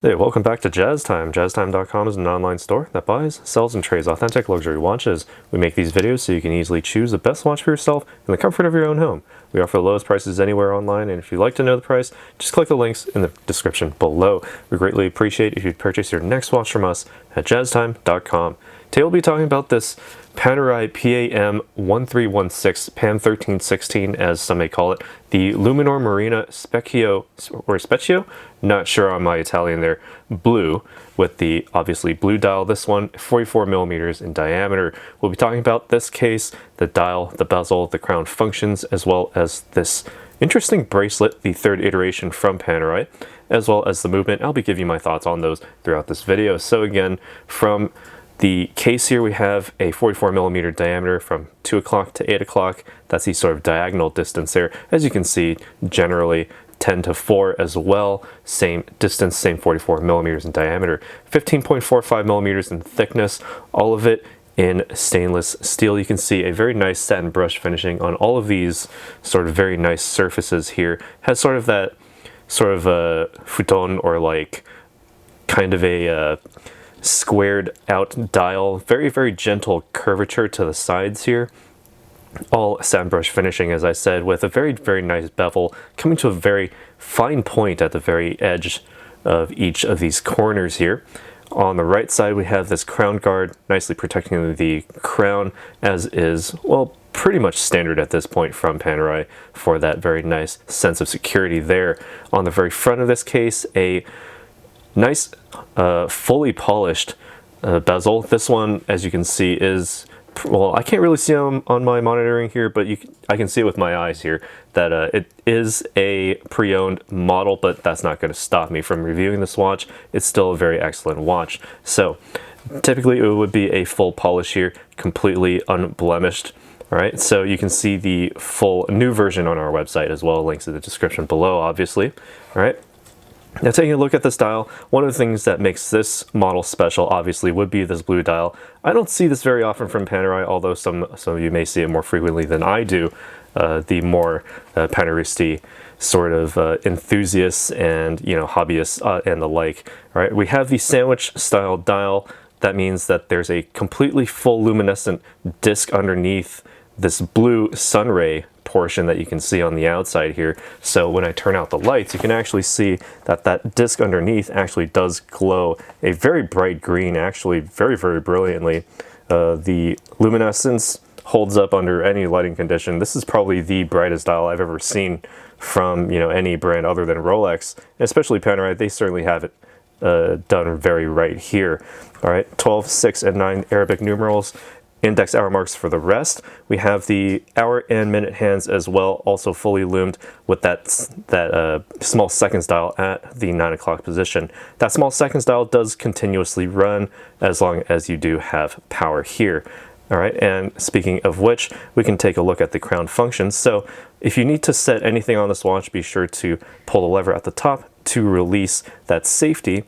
Hey, welcome back to Jaztime. Jaztime.com is an online store that buys, sells, and trades authentic luxury watches. We make these videos so you can easily choose the best watch for yourself in the comfort of your own home. We offer the lowest prices anywhere online, and if you'd like to know the price, just click the links in the description below. We greatly appreciate if you'd purchase your next watch from us at Jaztime.com. Today we'll be talking about this Panerai PAM01316, PAM01316 as some may call it, the Luminor Marina Specchio, or Specchio? Not sure on my Italian there, blue, with the obviously blue dial. This one, 44 millimeters in diameter. We'll be talking about this case, the dial, the bezel, the crown functions, as well as this interesting bracelet, the third iteration from Panerai, as well as the movement. I'll be giving you my thoughts on those throughout this video. So again, from the case here, we have a 44 millimeter diameter from 2 o'clock to 8 o'clock. That's the sort of diagonal distance there. As you can see, generally 10 to 4 as well. Same distance, same 44 millimeters in diameter. 15.45 millimeters in thickness, all of it in stainless steel. You can see a very nice satin brush finishing on all of these sort of very nice surfaces here. Has sort of that sort of a futon, or like kind of a squared out dial, very gentle curvature to the sides here, all satin brush finishing, as I said, with a very nice bevel coming to a very fine point at the very edge of each of these corners here. On the right side we have this crown guard nicely protecting the crown, as is, well, pretty much standard at this point from Panerai for that very nice sense of security there. On the very front of this case, a nice fully polished bezel. This one, as you can see, is, well, I can't really see on my monitoring here, but I can see it with my eyes here that it is a pre-owned model, but that's not going to stop me from reviewing this watch. It's still a very excellent watch. So typically it would be a full polish here, completely unblemished. All right, so you can see the full new version on our website as well. Links in the description below, obviously. All right. Now, taking a look at this dial, one of the things that makes this model special obviously would be this blue dial. I don't see this very often from Panerai, although some of you may see it more frequently than I do, the more Panerai sort of enthusiasts and, you know, hobbyists and the like. All right, we have the sandwich style dial. That means that there's a completely full luminescent disc underneath this blue sunray portion that you can see on the outside here. So when I turn out the lights, you can actually see that that disc underneath actually does glow a very bright green, actually very brilliantly. The luminescence holds up under any lighting condition. This is probably the brightest dial I've ever seen from, you know, any brand other than Rolex, and especially Panerai. They certainly have it done very right here. All right, 12, 6, and 9 Arabic numerals. Index hour marks for the rest. We have the hour and minute hands as well, also fully loomed with that small seconds dial at the 9 o'clock position. That small seconds dial does continuously run as long as you do have power here. All right, and speaking of which, we can take a look at the crown functions. So if you need to set anything on this watch, be sure to pull the lever at the top to release that safety.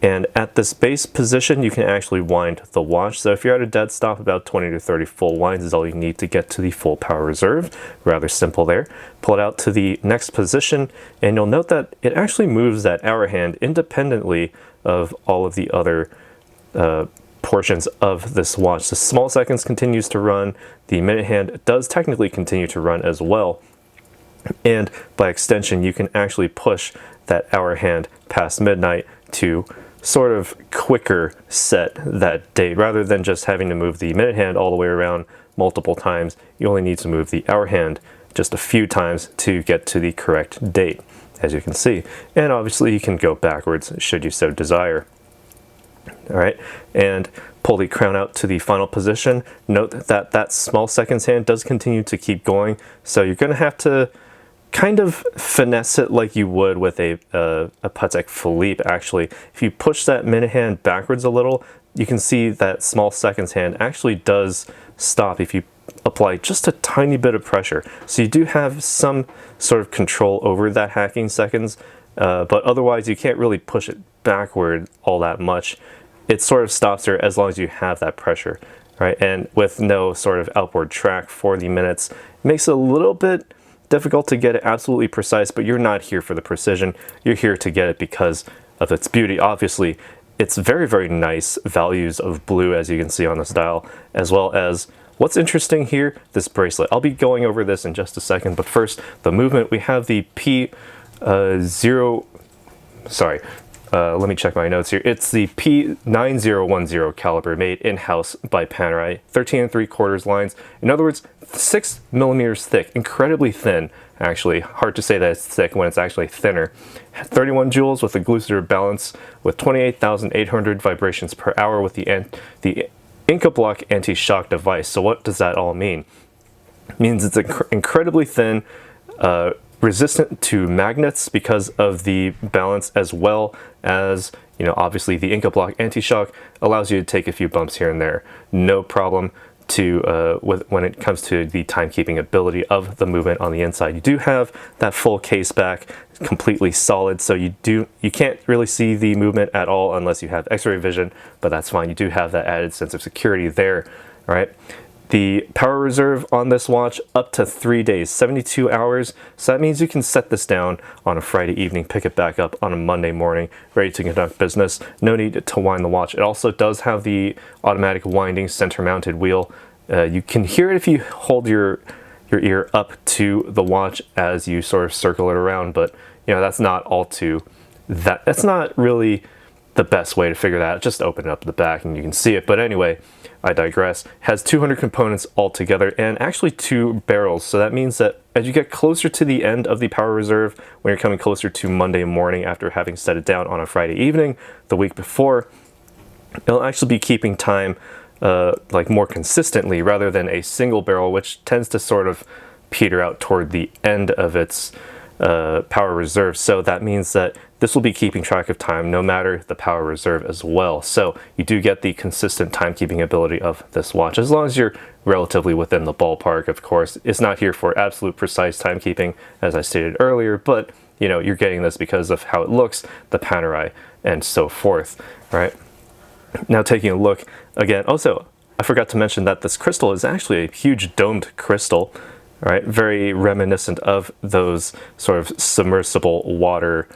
And at this base position, you can actually wind the watch. So if you're at a dead stop, about 20 to 30 full winds is all you need to get to the full power reserve. Rather simple there. Pull it out to the next position, and you'll note that it actually moves that hour hand independently of all of the other portions of this watch. The small seconds continues to run. The minute hand does technically continue to run as well. And by extension, you can actually push that hour hand past midnight to sort of quicker set that date. Rather than just having to move the minute hand all the way around multiple times, you only need to move the hour hand just a few times to get to the correct date, as you can see. And obviously you can go backwards should you so desire. All right, and pull the crown out to the final position. Note that that small seconds hand does continue to keep going, so you're going to have to kind of finesse it like you would with a Patek Philippe. Actually, if you push that minute hand backwards a little, you can see that small seconds hand actually does stop if you apply just a tiny bit of pressure. So you do have some sort of control over that hacking seconds, but otherwise you can't really push it backward all that much. It sort of stops there as long as you have that pressure, right? And with no sort of outboard track for the minutes, it makes it a little bit difficult to get it absolutely precise, but you're not here for the precision. You're here to get it because of its beauty. Obviously, it's very, very nice values of blue, as you can see on this dial, as well as what's interesting here, this bracelet. I'll be going over this in just a second, but first, the movement. We have the let me check my notes here. It's the P9010 caliber made in-house by Panerai, 13 3/4 lines. In other words, 6 millimeters thick, incredibly thin. Actually, hard to say that it's thick when it's actually thinner. 31 joules with a glucidator balance with 28,800 vibrations per hour with the Inca Block anti-shock device. So what does that all mean? It means it's incredibly thin, resistant to magnets because of the balance, as well as, you know, obviously the Inca Block anti-shock allows you to take a few bumps here and there. No problem to when it comes to the timekeeping ability of the movement on the inside. You do have that full case back, completely solid, so you can't really see the movement at all unless you have X-ray vision, but that's fine. You do have that added sense of security there, right? The power reserve on this watch, up to 3 days, 72 hours. So that means you can set this down on a Friday evening, pick it back up on a Monday morning, ready to conduct business. No need to wind the watch. It also does have the automatic winding center mounted wheel. You can hear it if you hold your ear up to the watch as you sort of circle it around, but you know, that's not that's not really the best way to figure that out. Just open it up the back and you can see it. But anyway, I digress. It has 200 components altogether and actually 2 barrels. So that means that as you get closer to the end of the power reserve, when you're coming closer to Monday morning after having set it down on a Friday evening the week before, it'll actually be keeping time like more consistently rather than a single barrel, which tends to sort of peter out toward the end of its power reserve. So that means that this will be keeping track of time no matter the power reserve as well. So you do get the consistent timekeeping ability of this watch, as long as you're relatively within the ballpark, of course. It's not here for absolute precise timekeeping, as I stated earlier, but you know, you're getting this because of how it looks, the Panerai, and so forth, right? Now taking a look again, also, I forgot to mention that this crystal is actually a huge domed crystal, right? Very reminiscent of those sort of submersible water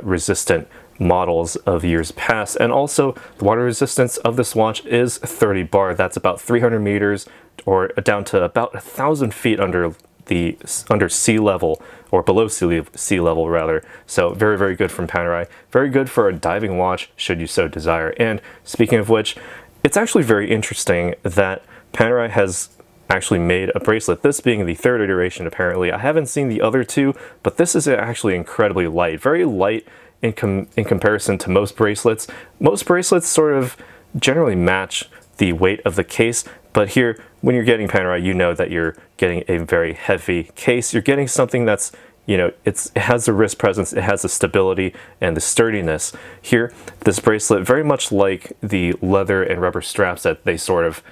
resistant models of years past. And also the water resistance of this watch is 30 bar. That's about 300 meters or down to about 1,000 feet under sea level, or below sea level rather. So very, very good from Panerai. Very good for a diving watch should you so desire. And speaking of which, it's actually very interesting that Panerai has actually made a bracelet, this being the 3rd iteration apparently. I haven't seen the other 2, but this is actually incredibly light, very light in comparison to most bracelets. Most bracelets sort of generally match the weight of the case, but here, when you're getting Panerai, you know that you're getting a very heavy case. You're getting something that's, you know, it has the wrist presence, it has the stability and the sturdiness. Here, this bracelet, very much like the leather and rubber straps that they sort of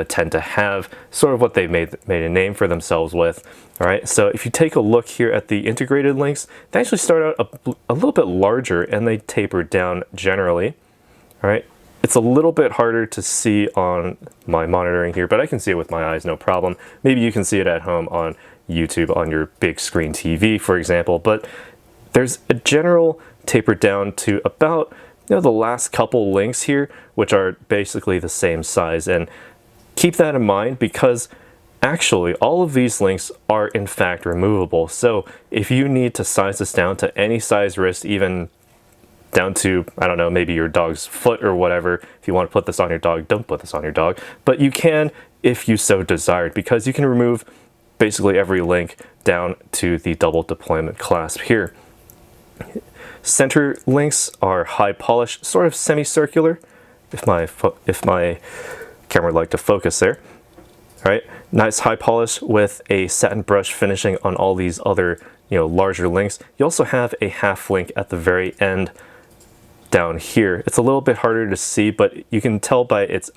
tend to have, sort of what they made a name for themselves with. All right, so if you take a look here at the integrated links, they actually start out a little bit larger and they taper down generally. All right, it's a little bit harder to see on my monitoring here, but I can see it with my eyes, no problem. Maybe you can see it at home on YouTube on your big screen TV, for example, but there's a general taper down to about, you know, the last couple links here, which are basically the same size. And keep that in mind because actually all of these links are in fact removable. So if you need to size this down to any size wrist, even down to, I don't know, maybe your dog's foot or whatever, if you want to put this on your dog, don't put this on your dog, but you can if you so desired, because you can remove basically every link down to the double deployment clasp here. Center links are high polish, sort of semicircular, if my camera would like to focus there. All right, nice high polish with a satin brush finishing on all these other, you know, larger links. You also have a half link at the very end down here. It's a little bit harder to see, but you can tell by it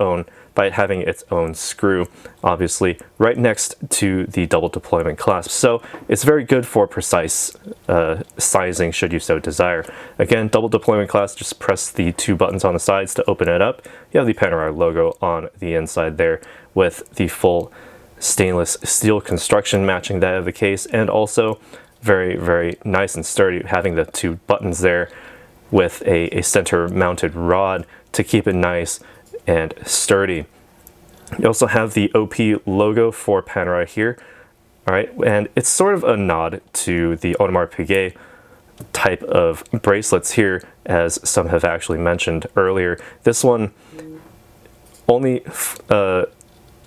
having its own screw, obviously, right next to the double deployment clasp. So it's very good for precise sizing should you so desire. Again, double deployment clasp, just press the 2 buttons on the sides to open it up. You have the Panerai logo on the inside there with the full stainless steel construction matching that of the case, and also very, very nice and sturdy, having the 2 buttons there. with a center mounted rod to keep it nice and sturdy. You also have the OP logo for Panerai here. All right, and it's sort of a nod to the Audemars Piguet type of bracelets here, as some have actually mentioned earlier. This one only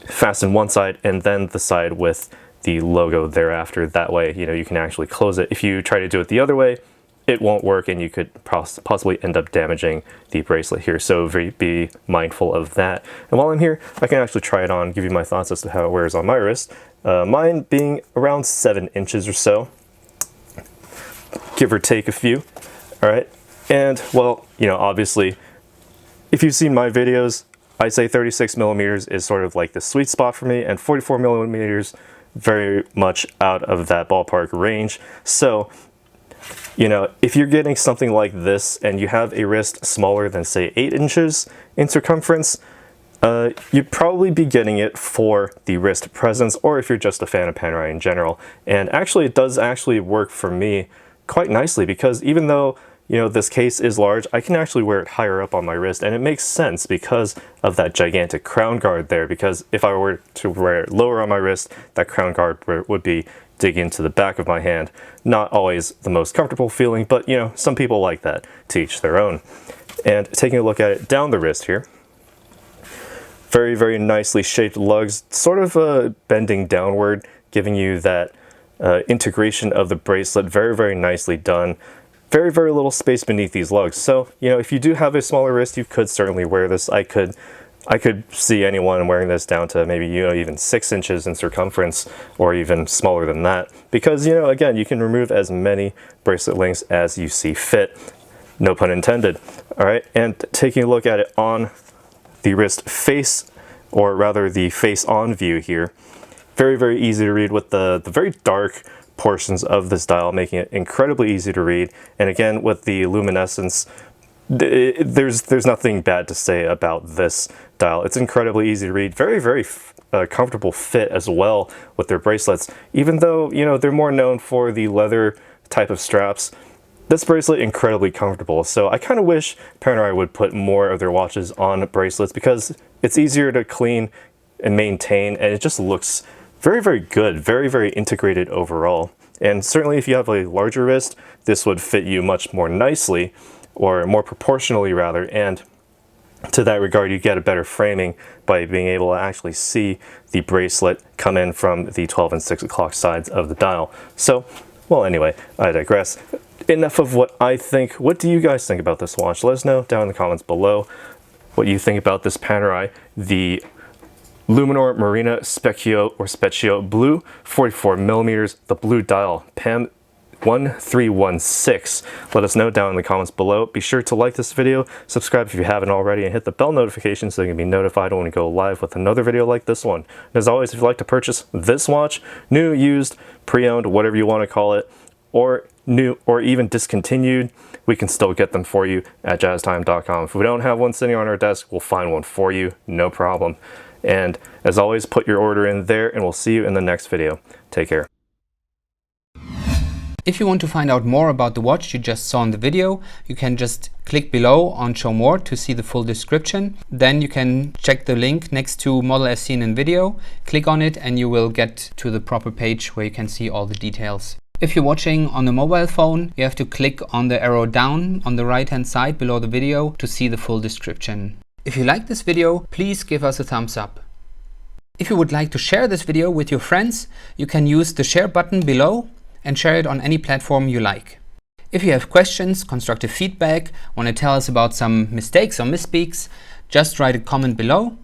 fasten one side and then the side with the logo thereafter. That way, you know, you can actually close it. If you try to do it the other way, it won't work and you could possibly end up damaging the bracelet here. So be mindful of that. And while I'm here, I can actually try it on, give you my thoughts as to how it wears on my wrist. Mine being around 7 inches or so, give or take a few. All right. And well, you know, obviously, if you've seen my videos, I say 36 millimeters is sort of like the sweet spot for me, and 44 millimeters very much out of that ballpark range. So, you know, if you're getting something like this and you have a wrist smaller than, say, 8 inches in circumference, you'd probably be getting it for the wrist presence, or if you're just a fan of Panerai in general. And actually, it does actually work for me quite nicely, because even though, you know, this case is large, I can actually wear it higher up on my wrist, and it makes sense because of that gigantic crown guard there. Because if I were to wear it lower on my wrist, that crown guard would be digging into the back of my hand. Not always the most comfortable feeling, but you know, some people like that, to each their own. And taking a look at it down the wrist here, very, very nicely shaped lugs, sort of bending downward, giving you that integration of the bracelet. Very, very nicely done. Very, very little space beneath these lugs. So, you know, if you do have a smaller wrist, you could certainly wear this. I could see anyone wearing this down to maybe, you know, even 6 inches in circumference, or even smaller than that. Because, you know, again, you can remove as many bracelet links as you see fit. No pun intended. All right, and taking a look at it on the wrist face, or rather the face-on view here, very, very easy to read with the very dark portions of this dial, making it incredibly easy to read. And again, with the luminescence, there's nothing bad to say about this dial. It's incredibly easy to read, very, very comfortable fit as well with their bracelets. Even though, you know, they're more known for the leather type of straps, this bracelet incredibly comfortable. So I kind of wish Panerai would put more of their watches on bracelets, because it's easier to clean and maintain, and it just looks very, very good, very, very integrated overall. And certainly if you have a larger wrist, this would fit you much more nicely, or more proportionally rather, and to that regard, you get a better framing by being able to actually see the bracelet come in from the 12 and 6 o'clock sides of the dial. So, well, anyway, I digress. Enough of what I think. What do you guys think about this watch? Let us know down in the comments below what you think about this Panerai, the Luminor Marina Specchio or Specchio Blu, 44 millimeters, the blue dial, PAM01316. Let us know down in the comments below. Be sure to like this video, subscribe if you haven't already, and hit the bell notification so you can be notified when we go live with another video like this one. And as always, if you'd like to purchase this watch, new, used, pre-owned, whatever you want to call it, or new, or even discontinued, we can still get them for you at Jaztime.com. If we don't have one sitting on our desk, we'll find one for you, no problem. And as always, put your order in there, and we'll see you in the next video. Take care. If you want to find out more about the watch you just saw in the video, you can just click below on Show More to see the full description. Then you can check the link next to Model as seen in video, click on it, and you will get to the proper page where you can see all the details. If you're watching on a mobile phone, you have to click on the arrow down on the right hand side below the video to see the full description. If you like this video, please give us a thumbs up. If you would like to share this video with your friends, you can use the share button below and share it on any platform you like. If you have questions, constructive feedback, want to tell us about some mistakes or misspeaks, just write a comment below.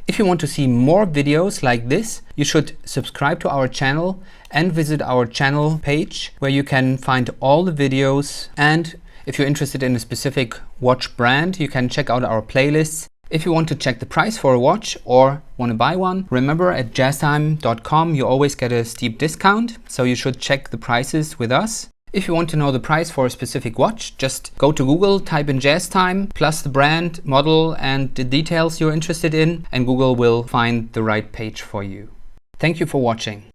If you want to see more videos like this, you should subscribe to our channel and visit our channel page where you can find all the videos. And if you're interested in a specific watch brand, you can check out our playlists. If you want to check the price for a watch or want to buy one, remember at Jaztime.com you always get a steep discount, so you should check the prices with us. If you want to know the price for a specific watch, just go to Google, type in Jaztime, plus the brand, model, and the details you're interested in, and Google will find the right page for you. Thank you for watching.